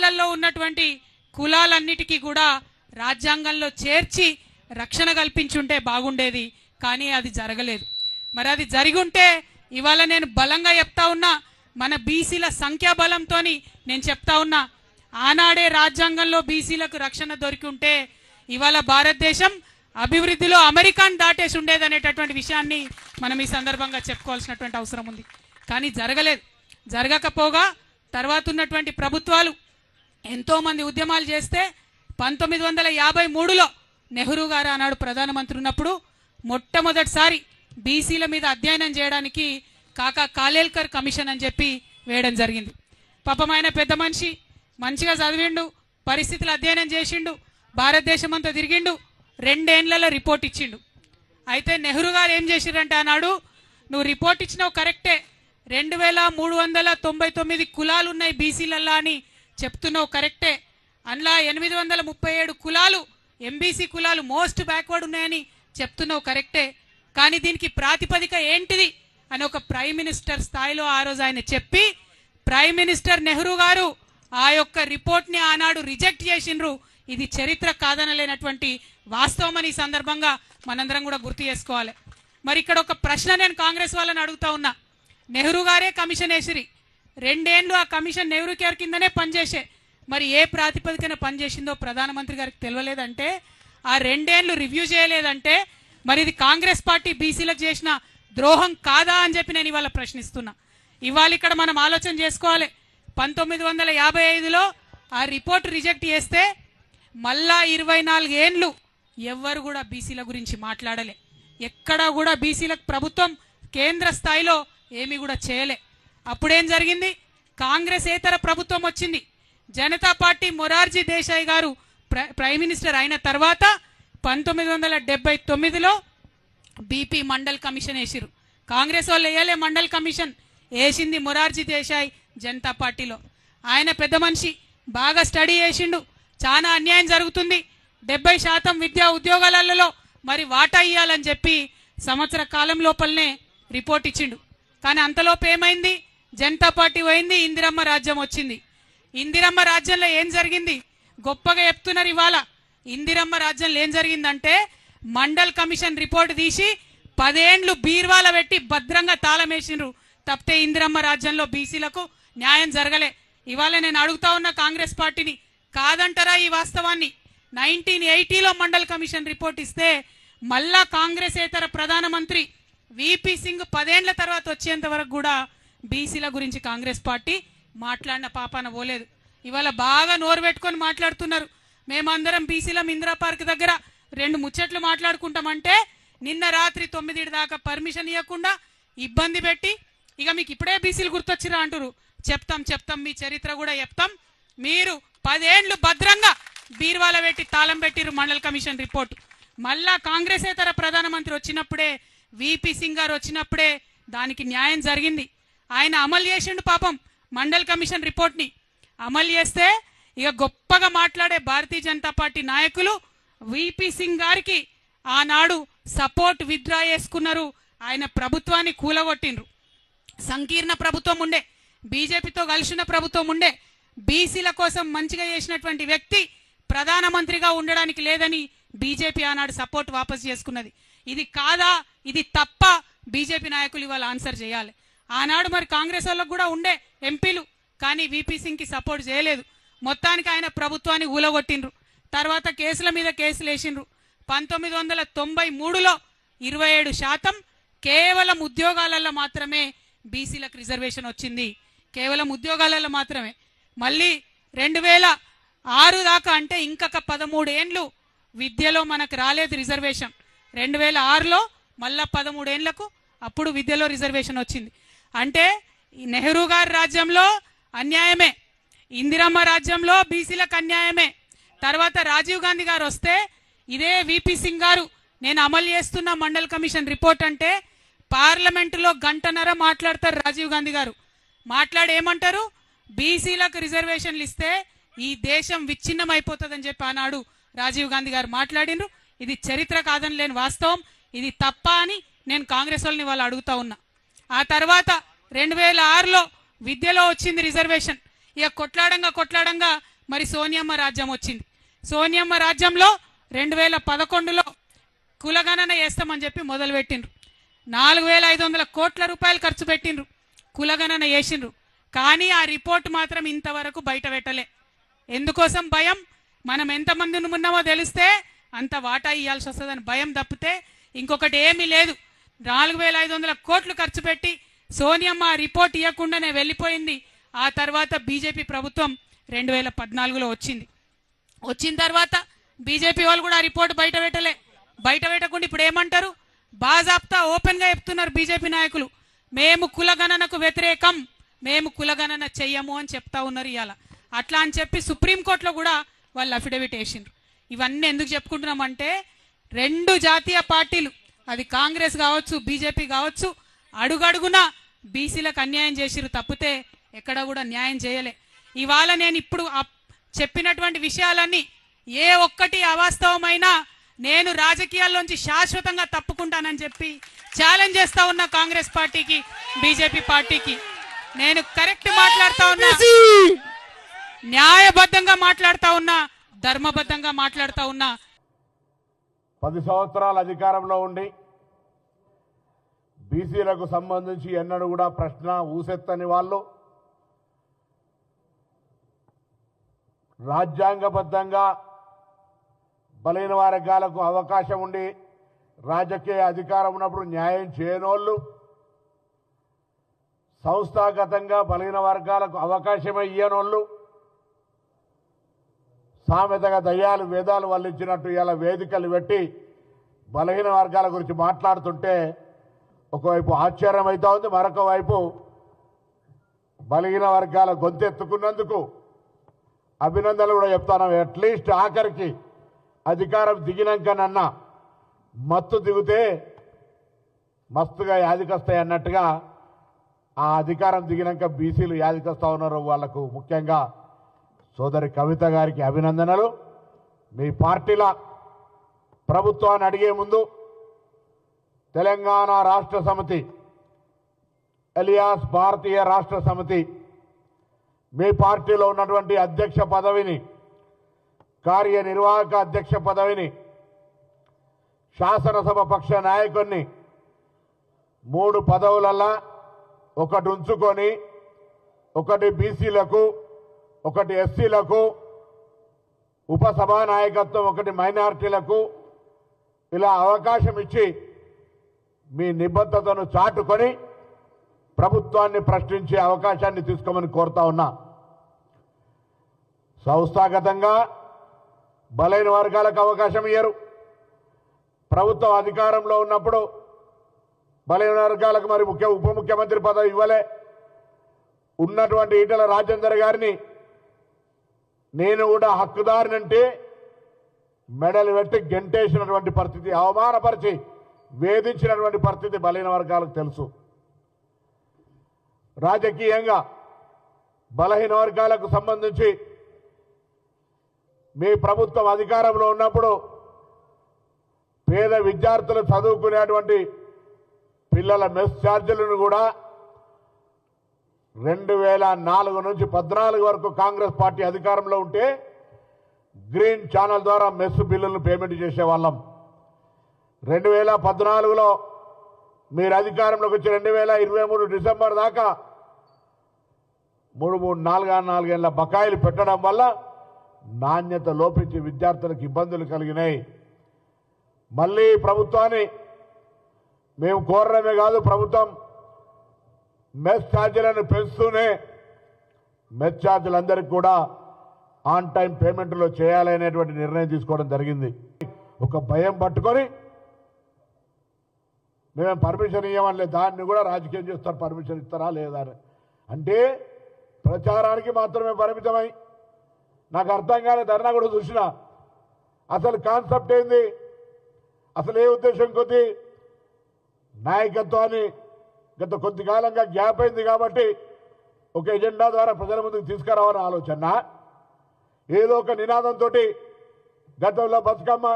బీసీలలో ఉన్నటువంటి కులాలన్నిటికీ కూడా రాజ్యాంగంలో చేర్చి రక్షణ కల్పించుంటే బాగుండేది. కానీ అది జరగలేదు. మరి అది జరిగి ఉంటే ఇవాళ నేను బలంగా చెప్తా ఉన్నా, మన బీసీల సంఖ్యాబలంతో నేను చెప్తా ఉన్నా, ఆనాడే రాజ్యాంగంలో బీసీలకు రక్షణ దొరికి ఉంటే ఇవాళ భారతదేశం అభివృద్ధిలో అమెరికాను దాటేసి ఉండేది అనేటటువంటి విషయాన్ని మనం ఈ సందర్భంగా చెప్పుకోవాల్సినటువంటి అవసరం ఉంది. కానీ జరగలేదు. జరగకపోగా తర్వాత ఉన్నటువంటి ప్రభుత్వాలు ఎంతోమంది ఉద్యమాలు చేస్తే 1953లో నెహ్రూ గారు ఆనాడు ప్రధానమంత్రి ఉన్నప్పుడు మొట్టమొదటిసారి బీసీల మీద అధ్యయనం చేయడానికి కాకా కాలేల్కర్ కమిషన్ అని చెప్పి వేయడం జరిగింది. పాపం ఆయన పెద్ద మనిషి, మంచిగా చదివిండు, పరిస్థితులు అధ్యయనం చేసిండు, భారతదేశం అంతా తిరిగిండు, 2 ఏళ్లలో రిపోర్ట్ ఇచ్చిండు. అయితే నెహ్రూ గారు ఏం చేసిరంటే ఆనాడు, నువ్వు రిపోర్ట్ ఇచ్చినావు కరెక్టే, 2399 కులాలు ఉన్నాయి బీసీలల్లా అని చెప్తున్నావు కరెక్టే, అందులో 837 కులాలు ఎంబీసీ కులాలు మోస్ట్ బ్యాక్వర్డ్ ఉన్నాయని చెప్తున్నావు కరెక్టే, కానీ దీనికి ప్రాతిపదిక ఏంటిది అని ఒక ప్రైమ్ మినిస్టర్ స్థాయిలో ఆ రోజు ఆయన చెప్పి, ప్రైమ్ మినిస్టర్ నెహ్రూ గారు ఆ యొక్క రిపోర్ట్ని ఆనాడు రిజెక్ట్ చేసిండ్రు. ఇది చరిత్ర కాదనలేనటువంటి వాస్తవం అని ఈ సందర్భంగా మనందరం కూడా గుర్తు చేసుకోవాలి. మరి ఇక్కడ ఒక ప్రశ్న నేను కాంగ్రెస్ వాళ్ళని అడుగుతా ఉన్నా. నెహ్రూ గారే కమిషన్ వేసిరి, 2 ఏళ్ళు ఆ కమిషన్ నెహ్రూ కేర్ కిందనే పనిచేసే, మరి ఏ ప్రాతిపదికన పనిచేసిందో ప్రధానమంత్రి గారికి తెలియలేదంటే, ఆ 2 ఏళ్ళు రివ్యూ చేయలేదంటే మరి ఇది కాంగ్రెస్ పార్టీ బీసీలకు చేసిన ద్రోహం కాదా అని చెప్పి నేను ఇవాళ ప్రశ్నిస్తున్నా. ఇవాళ ఇక్కడ మనం ఆలోచన చేసుకోవాలి. 1955లో ఆ రిపోర్ట్ రిజెక్ట్ చేస్తే మళ్ళా 24 ఏళ్ళు ఎవ్వరు కూడా బీసీల గురించి మాట్లాడలే. ఎక్కడా కూడా బీసీలకు ప్రభుత్వం కేంద్ర స్థాయిలో ఏమీ కూడా చేయలే. అప్పుడేం జరిగింది, కాంగ్రెస్ ఏతర ప్రభుత్వం వచ్చింది. జనతా పార్టీ మొరార్జీ దేశాయ్ గారు ప్రైమ్ మినిస్టర్ అయిన తర్వాత 1979లో బీపీ మండల్ కమిషన్ వేసిరు. కాంగ్రెస్ వాళ్ళు వేయలే మండల్ కమిషన్, వేసింది మొరార్జీ దేశాయ్ జనతా పార్టీలో. ఆయన పెద్ద మనిషి, బాగా స్టడీ చేసిండు, చాలా అన్యాయం జరుగుతుంది, 70% విద్యా ఉద్యోగాలలో మరి వాటా ఇవ్వాలని చెప్పి సంవత్సర కాలం లోపలనే రిపోర్ట్ ఇచ్చిండు. కానీ అంతలోపు ఏమైంది, జనతా పార్టీ పోయింది, ఇందిరమ్మ రాజ్యం వచ్చింది. ఇందిరమ్మ రాజ్యంలో ఏం జరిగింది గొప్పగా చెప్తున్నారు ఇవాళ. ఇందిరమ్మ రాజ్యంలో ఏం జరిగిందంటే మండల్ కమిషన్ రిపోర్ట్ తీసి 10 ఏళ్ళు బీర్వాల పెట్టి భద్రంగా తాళం వేసిండ్రు. తప్పితే ఇందిరమ్మ రాజ్యంలో బీసీలకు న్యాయం జరగలే. ఇవాళ నేను అడుగుతా ఉన్న కాంగ్రెస్ పార్టీని, కాదంటారా ఈ వాస్తవాన్ని? 1980లో మండల్ కమిషన్ రిపోర్ట్ ఇస్తే మళ్ళా కాంగ్రెస్ ఏతర ప్రధానమంత్రి విపి సింగ్ 10 ఏళ్ల తర్వాత వచ్చేంత వరకు కూడా బీసీల గురించి కాంగ్రెస్ పార్టీ మాట్లాడిన పాపాన పోలేదు. ఇవాళ బాగా నోరు పెట్టుకొని మాట్లాడుతున్నారు. మేమందరం బీసీలం ఇందిరా పార్క్ దగ్గర 2 ముచ్చట్లు మాట్లాడుకుంటామంటే నిన్న రాత్రి 9 దాకా పర్మిషన్ ఇవ్వకుండా ఇబ్బంది పెట్టి, ఇక మీకు ఇప్పుడే బీసీలు గుర్తొచ్చిరా అంటారు. చెప్తాం మీ చరిత్ర కూడా చెప్తాం. మీరు 10 ఏళ్ళు భద్రంగా బీర్వాల పెట్టి తాళం పెట్టిరు మండల్ కమిషన్ రిపోర్ట్. మళ్ళా కాంగ్రెస్ ఏతర ప్రధానమంత్రి వచ్చినప్పుడే, విపి సింగ్ గారు వచ్చినప్పుడే దానికి న్యాయం జరిగింది. ఆయన అమలు చేసిండు పాపం మండల్ కమిషన్ రిపోర్ట్ని. అమలు చేస్తే ఇక గొప్పగా మాట్లాడే భారతీయ జనతా పార్టీ నాయకులు విపి సింగ్ గారికి ఆనాడు సపోర్ట్ విత్డ్రా చేసుకున్నారు. ఆయన ప్రభుత్వాన్ని కూలగొట్టిండ్రు. సంకీర్ణ ప్రభుత్వం ఉండే, బీజేపీతో కలిసిన ప్రభుత్వం ఉండే, బీసీల కోసం మంచిగా చేసినటువంటి వ్యక్తి ప్రధానమంత్రిగా ఉండడానికి లేదని బీజేపీ ఆనాడు సపోర్ట్ వాపసు చేసుకున్నది. ఇది కాదా, ఇది తప్ప బీజేపీ నాయకులు ఇవాళ ఆన్సర్ చేయాలి. ఆనాడు మరి కాంగ్రెస్ వాళ్ళకు కూడా ఉండే ఎంపీలు, కానీ విపి సింగ్కి సపోర్ట్ చేయలేదు. మొత్తానికి ఆయన ప్రభుత్వాన్ని ఊలగొట్టిండ్రు. తర్వాత కేసుల మీద కేసులు వేసిండ్రు. 1993లో 27% కేవలం ఉద్యోగాలలో మాత్రమే బీసీలకు రిజర్వేషన్ వచ్చింది, కేవలం ఉద్యోగాలలో మాత్రమే. మళ్ళీ 2006 దాకా అంటే ఇంకొక 13 ఏళ్ళు విద్యలో మనకు రాలేదు రిజర్వేషన్. 2006లో మళ్ళా 13 ఏళ్లకు అప్పుడు విద్యలో రిజర్వేషన్ వచ్చింది. అంటే నెహ్రూ గారి రాజ్యంలో అన్యాయమే, ఇందిరమ్మ రాజ్యంలో బీసీలకు అన్యాయమే. తర్వాత రాజీవ్ గాంధీ గారు వస్తే ఇదే విపి సింగ్ గారు నేను అమలు చేస్తున్న మండల్ కమిషన్ రిపోర్ట్ అంటే పార్లమెంటులో 1.5 గంట మాట్లాడతారు రాజీవ్ గాంధీ గారు. మాట్లాడి ఏమంటారు, బీసీలకు రిజర్వేషన్లు ఇస్తే ఈ దేశం విచ్ఛిన్నం అయిపోతుందని చెప్పి ఆనాడు రాజీవ్ గాంధీ గారు మాట్లాడినరు. ఇది చరిత్ర కాదని లేని వాస్తవం, ఇది తప్ప అని నేను కాంగ్రెస్ వాళ్ళని వాళ్ళు అడుగుతా ఉన్నా. ఆ తర్వాత 2006లో విద్యలో వచ్చింది రిజర్వేషన్. ఇక కొట్లాడంగా మరి సోనియమ్మ రాజ్యం వచ్చింది. సోనియమ్మ రాజ్యంలో 2011లో కులగణన చేస్తామని చెప్పి మొదలుపెట్టిండ్రు. 4500 కోట్ల రూపాయలు ఖర్చు పెట్టిండ్రు, కులగణన చేసిండ్రు. కానీ ఆ రిపోర్ట్ మాత్రం ఇంతవరకు బయట పెట్టలే. ఎందుకోసం భయం? మనం ఎంతమంది ఉన్నామో తెలిస్తే అంత వాటా ఇవ్వాల్సి వస్తుందని భయం తప్పితే ఇంకొకటి ఏమీ లేదు. 4500 కోట్లు ఖర్చు పెట్టి సోనియమ్మ రిపోర్ట్ ఇవ్వకుండానే వెళ్ళిపోయింది. ఆ తర్వాత బీజేపీ ప్రభుత్వం 2014లో వచ్చింది. వచ్చిన తర్వాత బీజేపీ వాళ్ళు కూడా ఆ రిపోర్ట్ బయట పెట్టలే. బయట పెట్టకుండా ఇప్పుడు ఏమంటారు? బాజాప్తా ఓపెన్గా చెప్తున్నారు బీజేపీ నాయకులు, మేము కులగణనకు వ్యతిరేకం, మేము కులగణన చెయ్యము అని చెప్తా ఉన్నారు ఇవాళ. అట్లా అని చెప్పి సుప్రీంకోర్టులో కూడా వాళ్ళు అఫిడవిట్ వేసిండ్రు. ఇవన్నీ ఎందుకు చెప్పుకుంటున్నామంటే 2 జాతీయ పార్టీలు, అది కాంగ్రెస్ కావచ్చు బీజేపీ కావచ్చు, అడుగడుగునా బీసీలకు అన్యాయం చేసిరు తప్పితే ఎక్కడ కూడా న్యాయం చేయలే. ఇవాళ నేను ఇప్పుడు చెప్పినటువంటి విషయాలన్నీ ఏ ఒక్కటి అవాస్తవమైనా నేను రాజకీయాల్లోంచి శాశ్వతంగా తప్పుకుంటానని చెప్పి ఛాలెంజ్ చేస్తా ఉన్నా కాంగ్రెస్ పార్టీకి, బీజేపీ పార్టీకి. నేను కరెక్ట్ మాట్లాడుతా ఉన్నా, న్యాయబద్ధంగా మాట్లాడుతా ఉన్నా, ధర్మబద్ధంగా మాట్లాడుతా ఉన్నా. 10 సంవత్సరాల అధికారంలో ఉండి బీసీలకు సంబంధించి ఎన్నడూ కూడా ప్రశ్న ఊసెత్తని వాళ్ళు, రాజ్యాంగబద్ధంగా బలైన వర్గాలకు అవకాశం ఉండి రాజకీయ అధికారం ఉన్నప్పుడు న్యాయం చేయనోళ్ళు, సంస్థాగతంగా బలైన వర్గాలకు అవకాశం ఇయ్యనోళ్ళు, సామెతగా దయ్యాలు వేదాలు వల్లించినట్టు ఇలా వేదికలు పెట్టి బలహీన వర్గాల గురించి మాట్లాడుతుంటే ఒకవైపు ఆశ్చర్యం అవుతా ఉంది, మరొక వైపు బలహీన వర్గాల గొంతెత్తుకున్నందుకు అభినందనలు కూడా చెప్తాను. అట్లీస్ట్ ఆఖరికి అధికారం దిగినాకనన్నా మత్తు దిగితే మస్తుగా యాదికొస్తాయి అన్నట్టుగా ఆ అధికారం దిగినాక బీసీలు యాదికొస్తా ఉన్నారు. వాళ్లకు ముఖ్యంగా సోదరి కవిత గారికి అభినందనలు. మీ పార్టీల ప్రభుత్వాన్ని అడిగే ముందు తెలంగాణ రాష్ట్ర సమితి ఎలియాస్ భారతీయ రాష్ట్ర సమితి మీ పార్టీలో ఉన్నటువంటి అధ్యక్ష పదవిని, కార్యనిర్వాహక అధ్యక్ష పదవిని, శాసనసభ పక్ష నాయకుడిని 3 పదవులల్లా ఒకటి ఉంచుకొని, ఒకటి బీసీలకు, ఒకటి ఎస్సీలకు, ఉపసభా నాయకత్వం ఒకటి మైనారిటీలకు, ఇలా అవకాశం ఇచ్చి మీ నిబద్ధతను చాటుకొని ప్రభుత్వాన్ని ప్రశ్నించే అవకాశాన్ని తీసుకోమని కోరుతా ఉన్నా. సంస్థాగతంగా బలైన వర్గాలకు అవకాశం ఇయ్యరు. ప్రభుత్వం అధికారంలో ఉన్నప్పుడు బలైన వర్గాలకు మరి ఉప ముఖ్యమంత్రి పదవి ఇవ్వలే. ఉన్నటువంటి ఈటెల రాజేందర్ గారిని నేను కూడా హక్కుదారినంటే మెడలు పెట్టి గెంటేసినటువంటి పరిస్థితి, అవమానపరిచి వేధించినటువంటి పరిస్థితి బలైన వర్గాలకు తెలుసు. రాజకీయంగా బలహీన వర్గాలకు సంబంధించి మీ ప్రభుత్వం అధికారంలో ఉన్నప్పుడు పేద విద్యార్థులు చదువుకునేటువంటి పిల్లల మెస్ ఛార్జీలను కూడా 2004 నుంచి 14 వరకు కాంగ్రెస్ పార్టీ అధికారంలో ఉంటే గ్రీన్ ఛానల్ ద్వారా మెస్ బిల్లులను పేమెంట్ చేసేవాళ్ళం. 2014లో మీరు అధికారంలోకి వచ్చి 2023 డిసెంబర్ దాకా 4 ఏళ్ల బకాయిలు పెట్టడం వల్ల నాణ్యత లోపించి విద్యార్థులకు ఇబ్బందులు కలిగినాయి. మళ్ళీ ప్రభుత్వాన్ని మేము కోరడమే కాదు, ప్రభుత్వం మెస్ ఛార్జీలను పెంచుతూనే మెస్ ఛార్జీలందరికీ కూడా ఆన్ టైం పేమెంట్లో చేయాలనేటువంటి నిర్ణయం తీసుకోవడం జరిగింది. ఒక భయం పట్టుకొని మేము పర్మిషన్ ఇవ్వమని, దాన్ని కూడా రాజకీయం చేస్తారు, పర్మిషన్ ఇస్తారా లేదా అని. అంటే ప్రచారానికి మాత్రమే పరిమితమై నాకు అర్థం కాని ధర్నా కూడా చూసిన అసలు కాన్సెప్ట్ ఏంది, అసలు ఏ ఉద్దేశం కొద్ది నాయకత్వాన్ని గత కొద్ది కాలంగా గ్యాప్ అయింది కాబట్టి ఒక ఎజెండా ద్వారా ప్రజల ముందుకు తీసుకురావాలని ఆలోచన, ఏదో ఒక నినాదంతో గతంలో బతుకమ్మ,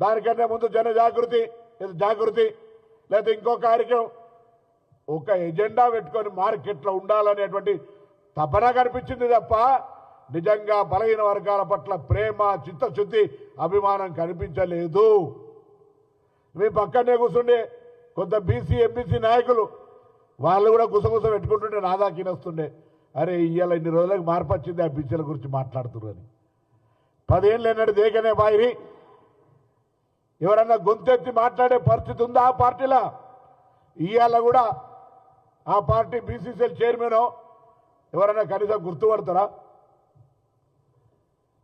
దానికంటే ముందు జన జాగృతి లేదా ఇంకో కార్యక్రమం, ఒక ఎజెండా పెట్టుకొని మార్కెట్లో ఉండాలనేటువంటి తపన కనిపించింది తప్ప నిజంగా బలహీన వర్గాల పట్ల ప్రేమ, చిత్తశుద్ధి, అభిమానం కనిపించలేదు. మీ పక్కనే కూర్చుండే కొంత బీసీ ఎంబీసీ నాయకులు వాళ్ళు కూడా గుసగుస పెట్టుకుంటుంటే నాదాకి వస్తుండే, అరే ఇవాళ ఇన్ని రోజులకు మార్పు వచ్చింది ఆ బీసీల గురించి మాట్లాడుతున్నారని. 10 ఏళ్ళు ఎన్నడు దేకనే బాయిని ఎవరన్నా గొంతెత్తి మాట్లాడే పరిస్థితి ఉందా ఆ పార్టీలో? ఇవాళ కూడా ఆ పార్టీ బీసీసీఎల్ చైర్మన్ ఎవరైనా కనీసం గుర్తుపడతారా?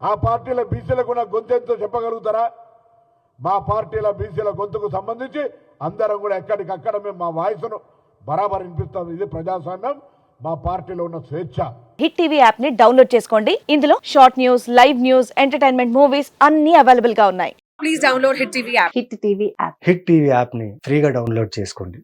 ఆ పార్టీల బీసీలకు ఉన్న గొంతెంతో చెప్పగలుగుతారా? మా పార్టీల బీసీల గొంతుకు సంబంధించి అందరం కూడా ఎక్కడికక్కడ మేము మా వాయిస్ను బరాబర్ వినిపిస్తాం. ఇది ప్రజాస్వామ్యం, మా పార్టీలో ఉన్న స్వేచ్ఛ. హిట్ టీవీ యాప్ ని డౌన్లోడ్ చేసుకోండి. ఇందులో short news, live news, entertainment movies అన్ని అవైలబుల్ గా ఉన్నాయి. Please download hit TV app. Hit TV app ని ఫ్రీగా డౌన్లోడ్ చేసుకోండి.